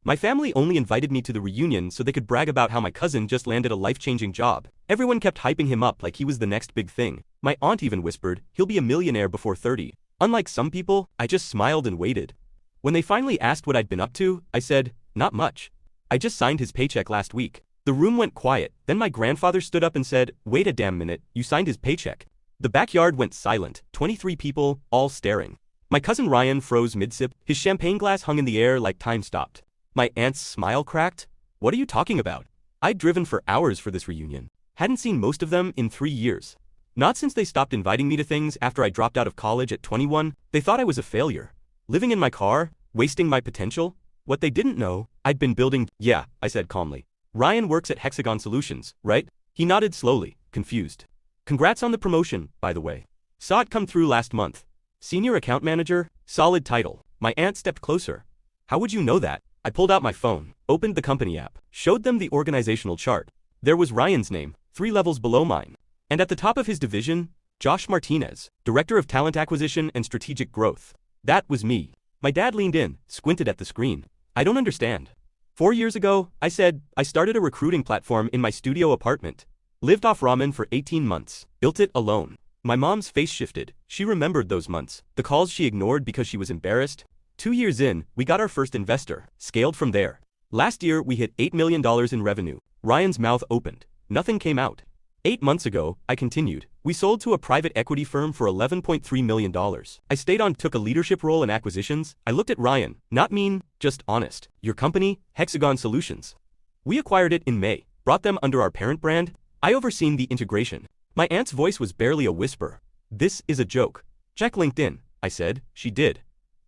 My family only invited me to the reunion so they could brag about how my cousin just landed a life-changing job. Everyone kept hyping him up like he was the next big thing. My aunt even whispered, he'll be a millionaire before 30. Unlike some people, I just smiled and waited. When they finally asked what I'd been up to, I said, not much. I just signed his paycheck last week. The room went quiet, then my grandfather stood up and said, wait a damn minute, you signed his paycheck. The backyard went silent, 23 people, all staring. My cousin Ryan froze mid-sip, his champagne glass hung in the air like time stopped. My aunt's smile cracked. What are you talking about? I'd driven for hours for this reunion. Hadn't seen most of them in 3 years. Not since they stopped inviting me to things after I dropped out of college at 21, they thought I was a failure. Living in my car, wasting my potential. What they didn't know, I'd been building. Yeah, I said calmly. Ryan works at Hexagon Solutions, right? He nodded slowly, confused. Congrats on the promotion, by the way. Saw it come through last month. Senior account manager, solid title. My aunt stepped closer. How would you know that? I pulled out my phone, opened the company app, showed them the organizational chart. There was Ryan's name, 3 levels below mine. And at the top of his division, Josh Martinez, Director of Talent Acquisition and Strategic Growth. That was me. My dad leaned in, squinted at the screen. I don't understand. 4 years ago, I said, I started a recruiting platform in my studio apartment. Lived off ramen for 18 months. Built it alone. My mom's face shifted. She remembered those months. The calls she ignored because she was embarrassed. 2 years in, we got our first investor. Scaled from there. Last year, we hit $8 million in revenue. Ryan's mouth opened. Nothing came out. 8 months ago, I continued. We sold to a private equity firm for $11.3 million. I stayed on, took a leadership role in acquisitions. I looked at Ryan. Not mean, just honest. Your company, Hexagon Solutions. We acquired it in May. Brought them under our parent brand. I overseen the integration. My aunt's voice was barely a whisper. This is a joke. Check LinkedIn, I said. She did.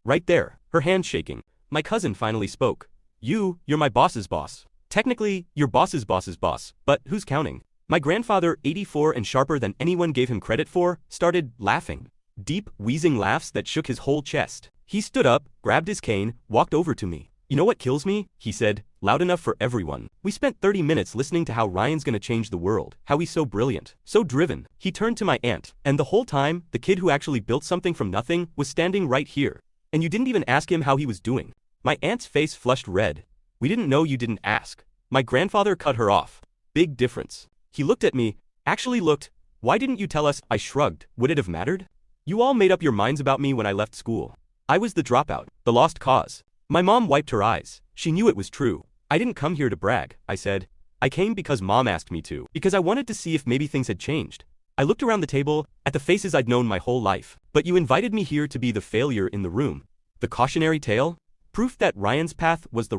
Right there, her hand shaking. My cousin finally spoke. You're my boss's boss. Technically, your boss's boss's boss, but who's counting? My grandfather, 84 and sharper than anyone gave him credit for, started laughing. Deep, wheezing laughs that shook his whole chest. He stood up, grabbed his cane, walked over to me. You know what kills me? He said, loud enough for everyone. We spent 30 minutes listening to how Ryan's gonna change the world, how he's so brilliant, so driven. He turned to my aunt, and the whole time, the kid who actually built something from nothing was standing right here. And you didn't even ask him how he was doing. My aunt's face flushed red. We didn't know you didn't ask. My grandfather cut her off. Big difference. He looked at me, actually looked. Why didn't you tell us? I shrugged. Would it have mattered? You all made up your minds about me when I left school. I was the dropout, the lost cause. My mom wiped her eyes. She knew it was true. I didn't come here to brag, I said. I came because mom asked me to. Because I wanted to see if maybe things had changed. I looked around the table, at the faces I'd known my whole life. But you invited me here to be the failure in the room. The cautionary tale? Proof that Ryan's path was the